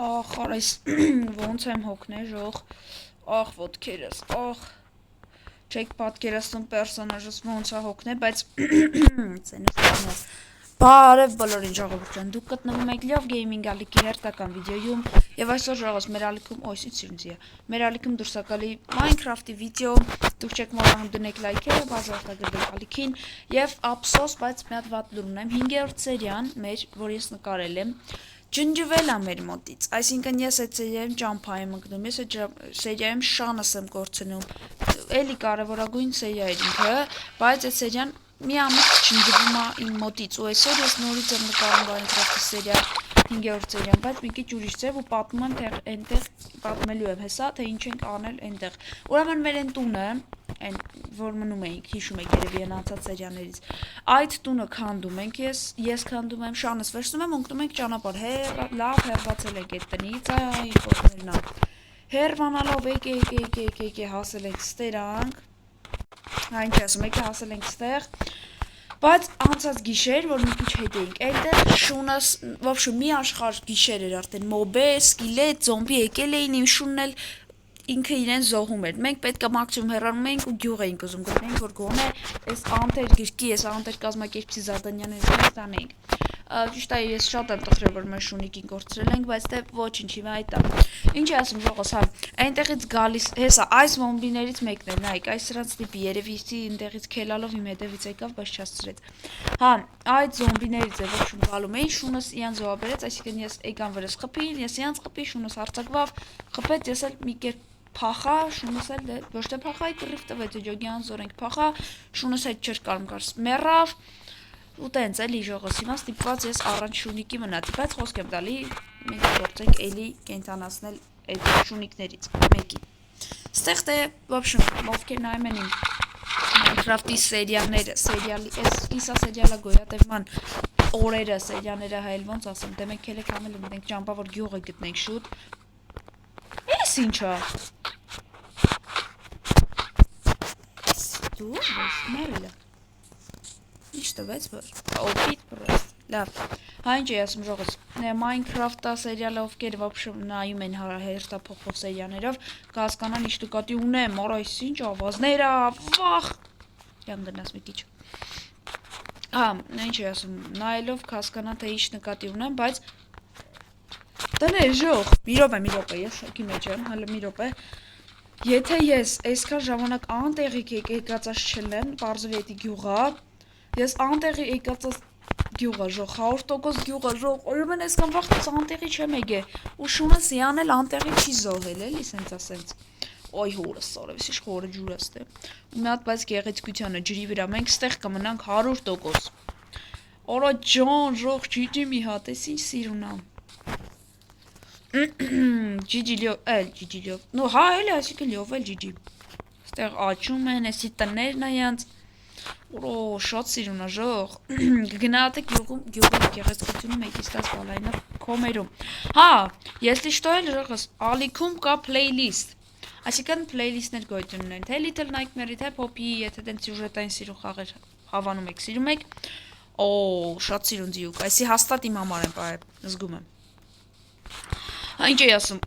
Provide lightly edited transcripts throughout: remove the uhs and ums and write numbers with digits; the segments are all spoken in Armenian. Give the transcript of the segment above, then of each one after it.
Ախ, արես ոնց եմ հոգներ, ժող, ախ, ոտքերս, ախ, չեք պատկերացնում պերսոնաժս ոնց է հոգներ, բայց ցենս տանը։ Բարև բոլորին ժողովուրդ, դուք գտնվում եք Love Gaming ալիքի հերթական վիդեոյում եւ այսօր ժողովուրդ մեր ալիքում մեր ալիքում դուրս է գալի Minecraft-ի վիդեո, դուք չեք մոռանում դնեք լայքերը, բաժանորդագրվեք ալիքին եւ ափսոս, բայց մի հատ վատ լուր ունեմ 5-րդ սերիան մեր, որ ես նկարել եմ ջնջվել է մեր մոտից, այսինքն ես այդ սերիայում ճամփա եմ ընկնում, ես այդ սերիայում շանս եմ կորցնում, էլի կարևորագույն սերիա էր ինքը, բայց այդ սերիան մի ամիս ջնջվում է իմ մոտից, ու այսօր ես նորից եմ նկարում Minecraft-ի սերիա 5-րդ սերիան, բայց մի քիչ ուրիշ ձև ու պատմում եմ, թե այնտեղ պատմելու եմ հեսա, թե ինչ ենք անել այնտեղ։ Ուրեմն մեր այն տունը, որ մնում էինք, հիշում եք երևի այն անցած սերիաներից, այդ տունը քանդում ենք, ես քանդում եմ, շանս վերցնում եմ, ընկնում ենք ճանապարհ, լավ հեռացել ենք այդ տնից, այ կողմերն ա։ Հեռվանալով եկե հասել ենք ստերանք, այն չի ասում, եկե հասել ենք ստեղ, բայց անցած գիշեր, որ մի քիչ հետ էինք, այնտեղ շունս, ոբշե մի աշխարհ գիշեր էր արդեն, մոբե, սկիլետ, զոմբի եկել էին իմ շունն էլ ինքը իրեն զոհում էր։ Մենք պետք է մաքսիմում հեռանում էինք ու գյուղ էինք ուզում գտնենք, որ գոնե այս անտեր գրքի, այս անտեր կազմակերպչի զարդանյաներից տանենք։ Ճիշտ է, ես շատ եմ տխրել, որ մեր շունիկին կորցրել ենք, բայց դե ոչինչ, հիմա այդ է։ Ինչ է ասում ժողոս, հա, այնտեղից գալիս, հեսա, այս մոմբիներից մեկն է, նայեք, այս սրանց տիպի երևի այնտեղից քելալով իմ հետևից եկավ, բայց չհասցրեց։ Հա, այդ զոմբիներից է որ շուն գալու էին, շունս իրան զոհաբերեց, այսինքն ես եկան վրս խփին, ես իրանց խփի, շունս հարցակվավ, խփեց, ես էլ մի կերպ փախա, շունս էլ ոչ թե փախայի կռիվ տվեց, ջոգյան զորենք փախա, շունս հետ չէր կարմկարս մեռավ, ու տենց էլի ժողոս հիմա ստիպված ես առանց շունիկի մնացի, բայց խոսք եմ տալի, մենք գործենք էլի կենթանացնել այդ շունիկներից մեկին։ Ստեղ թե, ոբշն, ովքեր նայում են իմ Minecraft-ի սերիաները, իսա սերիալա գոյատևման օրերը, սերիաները հայել ոնց ասեմ, դե մենք էլ եք համել ենք ճամփավոր գյուղը գտնենք շուտ։ Էս ինչա։ Դու ո՞ս մերելը։ Ինչ տվեց որ։ Օպիտ պրոստ։ Լավ։ Հա ինչ էի ասում ժողոս։ Minecraft-ը սերիալը ովքեր вообще նայում են հերթափոխվող սերիաներով, կհասկանան ինչ նկատի ունեմ, արա այս ինչ ավազներ ա, վախ։ Յան գնաս մի քիչ։ Հա, ինչ էի ասում, նայելով կհասկանան թե ինչ նկատի ունեմ, բայց տներ ժող, մի րոպե, ես շոկի մեջ եմ, հələ մի րոպե։ Եթե ես այսքան ժամանակ անտեղիկ եկածած չլեմ, բարձրի էդի գյուղա, ես անտեղի եկածած գյուղա ժող, 100% գյուղա ժող, ուրեմն այսքան վաղ անտեղի չեմ եկել, ու շունս յան էլ անտեղի չի զոհել, էլի սենց ասենց։ Ոյ հորս սարևս, ինչ խորը ջուր աստե։ Ու մի հատ բայց գեղեցկությանը ջրի վրա, մենք ստեղ կմնանք 100%։ Արա ջան, ժող, ջիջի մի հատ, էս ինչ սիրուն ա։ Ջիջի լյով, նո հա էլի այսինքն լյով էլ ջիջի։ Ստեղ աչում են, էսի տներն այանց, որո շատ սիրուն ա ժող, գնահատեք գյուղի գեղեցկությունը մեկից 10 բալայնով կոմերում։ Հա, если что էլ ժողս, ալիքում կա playlist, այսինքն playlist-ներ գոյություն ունեն, թե Little Nightmare-ի, թե Poppy-ի, եթե դեն սյուժետային սիրուն խաղեր հավանում եք, սիրում եք, օ, շատ սիրուն ձիուկ, այսի հաստատ իմ համար եմ պահել, զգում եմ։ Ինչ էի ասում,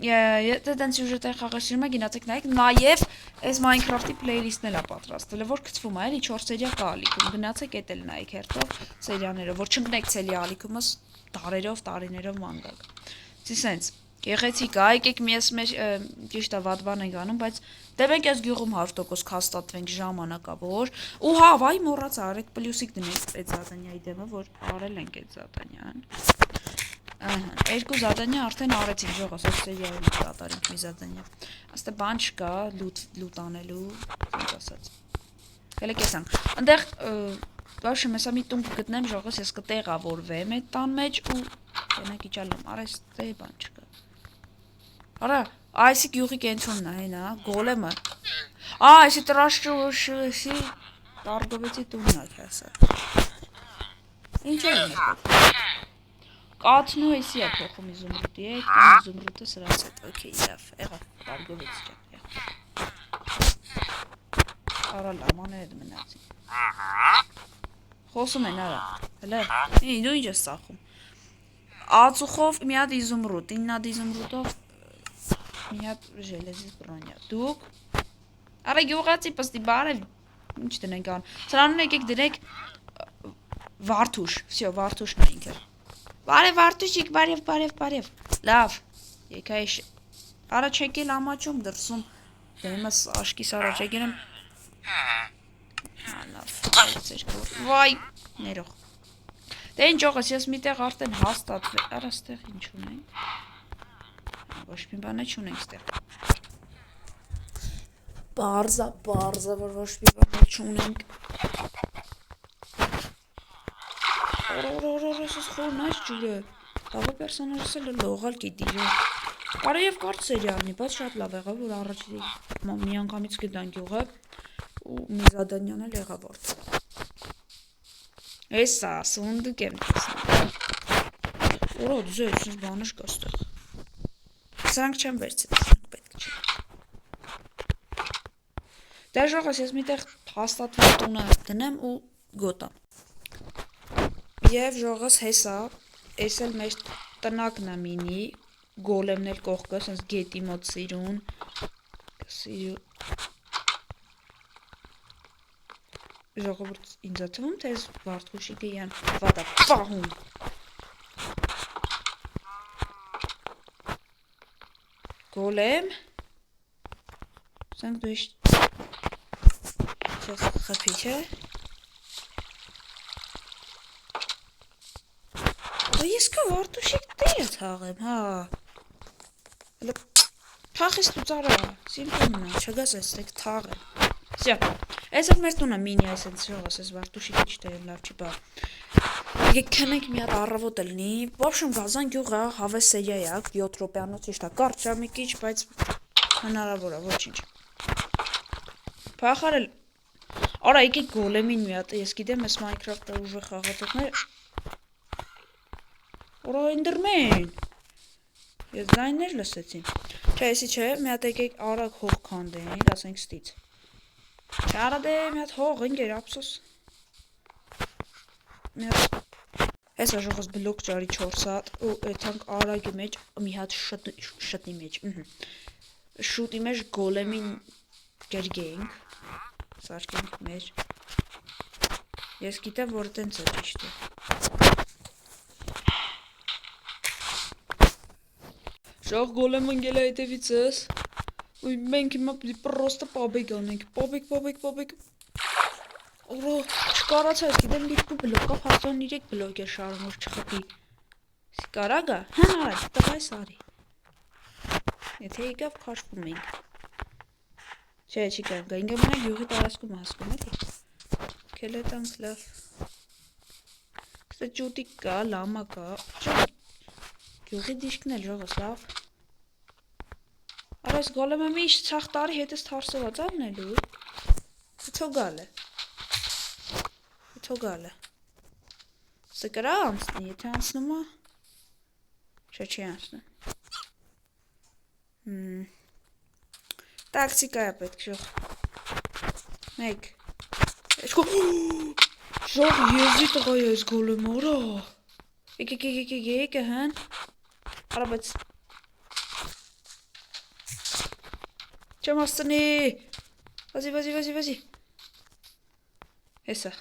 եթե դեն սյուժետային խաղեր սիրում եք, գնացեք նայեք, նաև այս Minecraft-ի playlist-ն էլ ա պատրաստել, որ գցվում ա, էլի 4 սերիա կա ալիքում, գնացեք էդ էլ նայեք հերթով սերիաները, որ չընկնեք ցելի ալիքումս տարիներով ման գաք։ Ցի սենց, գեղեցիկ ա, եկեք մեզ ճիշտ է վատ բան ենք անում, բայց դե մենք այս գյուղում 100% կհաստատվենք ժամանակավոր, ու հա, վայ մոռացա, արեք պլյուսիկ դնենք այդ զադանյայի դեմը, որ արել ենք այդ զադանյան։ Երկու զադանյա արդեն արեցինք ժողոս, այս սերիայում կատարենք մի զադանյա։ Աստե բան չկա, լուտ անելու, ինչ ասած։ Գելեք եսանք, ընդեղ, բաշը մեսա մի տուն կգտնեմ ժողոս, ես կտեղավորվեմ այդ տան մեջ ու ենակ իջալում, արես դե բան չկա։ Արա, այսի գյուղի կենցոնն է, հենա, գոլեմը։ Այսի տրաշճուշի տարգովեցի տունն ակ հասա։ Ինչ է նեկոտ։ Կացնու էսի է փոխում իզումրուտի, տուն իզումրուտը սրանց հետ, ոքեի, լավ, եղավ, տարգովեցի ճան, արա լաման է հետ մնացի։ Խոսում են արա, հլը, դու ինչ ես սախում։ ածուխով մի հատ իզումրուտ, 9 հատ իզումրուտով մի հատ ժելեզից բրոնյա։ Դուք Արա գյուղացի պստի բարև ինչ դնենք ան։ Սրանուն եկեք դրեք Վարդուշ, всё, Վարդուշն է ինքը։ Բարև Վարդուշիկ, բարև։ Լավ։ Եկա էշ։ Արա չեկել ամաչում դրսում։ Դեմս աշկիս առաջ եկել եմ։ Լավ։ Վայ, ներող։ Դե ինչ օղս, ես միտեղ արդեն հաստատվել։ Արա ստեղ ինչ ունենք։ Ոչ մի բան չունենք ստեղ։ Բարձա, որ ոչ մի բան չունենք։ Ես խորն այս ջուրը։ Լավը պերսոնաժս էլ լողալ գիտի։ Արեև կարդ սերիալնի, բայց շատ լավ եղավ, որ առաջի մի անգամից գտանք յուղը ու մի զադանյան էլ եղավ որդ։ Էսա, սունդուկ եմ տեսնում։ Օրա, դուզե, ես բանış կա ստեղ։ Սրանք չեմ վերցել, սրանք պետք չէ։ Դե ժողս, ես միտեղ հաստատված տունը դնեմ ու գոտամ։ Եվ ժողս հեսա, ես էլ մեր տնակն է մինի, գոլեմն էլ կողքը, սենց գետի մոտ սիրուն, ժողովուրդ ինձ է թվում, թե ես Վարդուշիկը յան վատա պահում։ Գոլեմ, սենք դու իշտ, չես խպի չէ։ Ես կա Վարդուշիկ դեյը թաղեմ, հա։ Թաղես դու ծարա, սիմպլումն է, չգաս այստեք թաղեմ։ Սյա, այս էլ մեր տունը մինի այսենց ժողս, ես Վարդուշիկի չտերեմ լավ չի բա։ Եկեք քնենք մի հատ առավոտ ելնի, ոբշում գազան գյուղը հավես սերիայակ, 7 րոպեանոց իշտա, կարդ շա մի քիչ, բայց հնարավոր է, ոչինչ։ Փախարել, արա եկեք գոլեմին մի հատ, ես գիտեմ ես Minecraft-ը ուժեղ խաղացողներ Օրա ինդրմեն, ես ձայններ լսեցին, չէ, եսի չէ, մի հատ եկեք արագ հող կանդենք, ասենք ստից, չէ արա դե մի հատ հող ընգեր, ապսոս, ես աժողս բլոկ ճարի 4 հատ, ու եթանք արագի մեջ, մի հատ շտնի մեջ, շուտի մեջ գոլեմին գերգենք, սարկենք մեր, ես գիտեմ, որ տենց է ճիշտ է, Շաղ գոլեմ ընգել է հետևից ես, ու մենք հիմա պրոստը պաբեկ անենք, պաբեկ, Օրա, չկարացա ես գիտեմ լիպկու բլոկով 103 բլոկ է շարում, որ չխպի, սի կարագա, հան արաջ, տղայ սարի, եթե եկավ կաշվում ենք, չէ, չի կարգա, ինգա մենակ յուղի տարասկում հասկում էլի, կել էտանք լավ, ստե ճուտիկ կա, լամա կա, յուղի դիշկն էլ ժողս լավ, Արա ես գոլեմը միշտ ցախ տարի հետ ես թարսված աննելու, Թոգալ է, Սը կրա անցնի, եթե անցնում է, չէ չի անցնում, Տաքսիկա է պետք ժող, մեկ, ժող եզի տղա ես գոլեմ արա, եկը հեն, արա բայց, չեմ հաստնի, վազի, հեսա,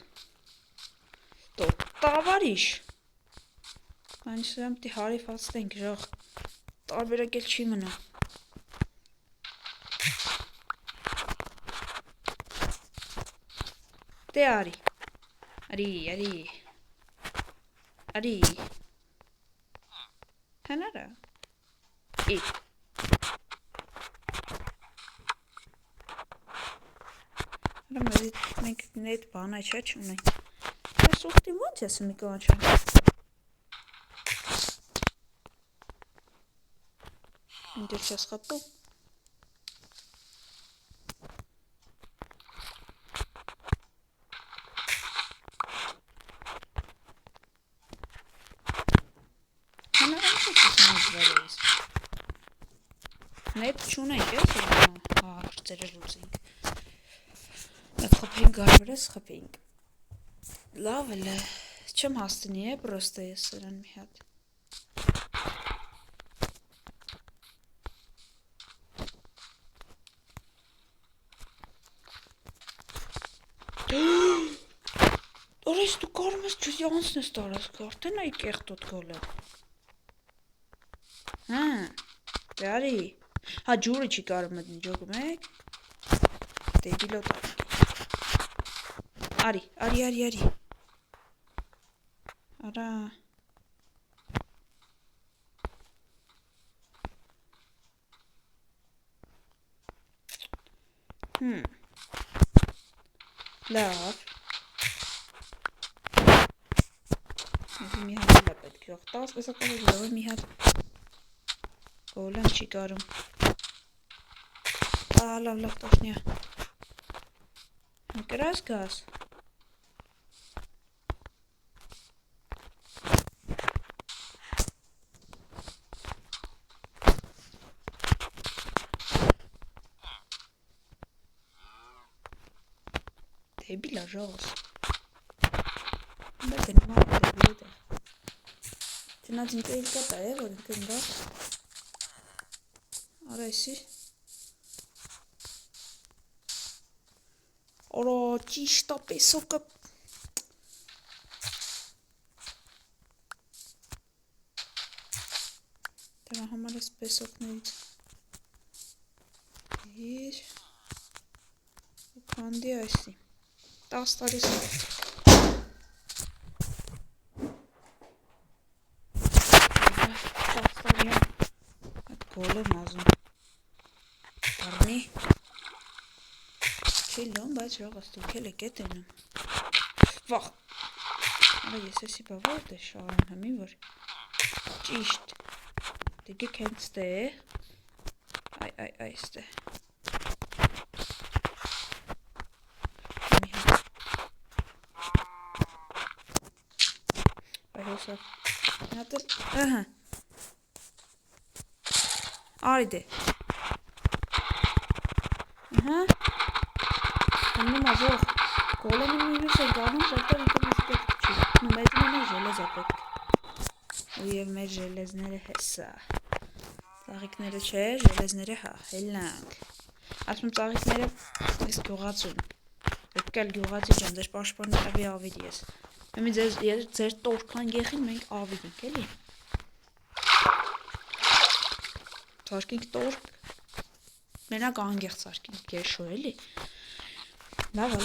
տավարիշ, մանչ սրամ պտի հարիվացնենք ժող, տարբերակ էլ չի մնա, դե արի, հենարա, մենք նետ բան այ չէ չունենք, ես ուղտի ոնց ես մի կոանչեմ, ինտեր չես խապում, Նետ չունենք ես, հարցերը լուծենք, մետ խպեինք գարվերես խպեինք, լավ էլ է, չեմ հաստնի է, պրոստը ես սրան մի հատ, Ես դու կարում ես ջուզի անցնես տարածք, արդեն այ կեղտոտ գոլեմ։ Հա, դարի։ Հա ջուրը չի կարում մտնի, ջոգում եք։ Դեբիլոտ արի։ Արի։ Արա։ Լավ։ Մի հատ էլ է պետք յող 10 կսակով լավ մի հատ գոլեմ չի կարում։ Լավ տոշնյա։ Կրաս գաս։ Դեբիլա ժողս։ Բայց են մա դեբիլը դեղ։ Չնած ինքը իլ կատա է, որ ինքը նգա։ Արա եսի։ Օրո ճիշտա պեսոկը։ Դրա համար ես պեսոկներից։ Իր։ ու կանդի այսի։ 10 տարի սարդ։ 10 տարի այդ գոլ եմ ազում։ Արնի։ Չի լոն, բայց ժողս դուքել է կետ էնում։ Վախ։ Արա ես եսի բա որ դե շարան հմի որ։ Ճիշտ։ Դիգեք հենց դե։ Այ ստե։ Հոսա։ Նատել, ըհը։ Արի դե։ Ըհը։ Հնում ազող, գոլեմի մինուս է գանում, որտեղ ինքը մեզ պետք չի։ Նու մեզ մենա ժելեզ է պետք։ Ու և մեր ժելեզները հեսա։ Ծաղիքները չէ, ժելեզները հա, հելնանք։ Ասում ծաղիքները ես գյուղացուն։ Պետք էլ գյուղացի ճան, ձեր պաշպարն ավի ավիդի ես։ Մեմի ձեր տորքան գեխին մենք ավիդ ենք, էլի։ Ծարկինք տորք, մենակ անգեղ ծարկինք գեշո, էլի։ Լավ։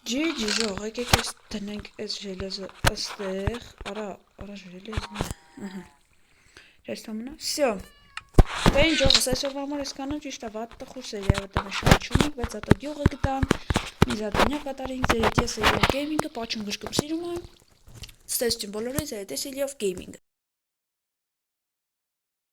Ջի ժող, եկեք ես դնենք ես ժելեզը աստեղ, արա ժելեզն է, ես թոմնա, սյո, դե ինչ ժողս այսօր համար ես կանոն ճիշտ է վատտը խուս էր և դանը շնչունիք, բայց ատա գյուղը գտան, միզադանյա կատարինք, ձեր հետ ես էլիով գեյմինգը, պաչում գշկում սիրում եմ, ստեսություն բոլորից է հետ ես էլիով գեյմինգը։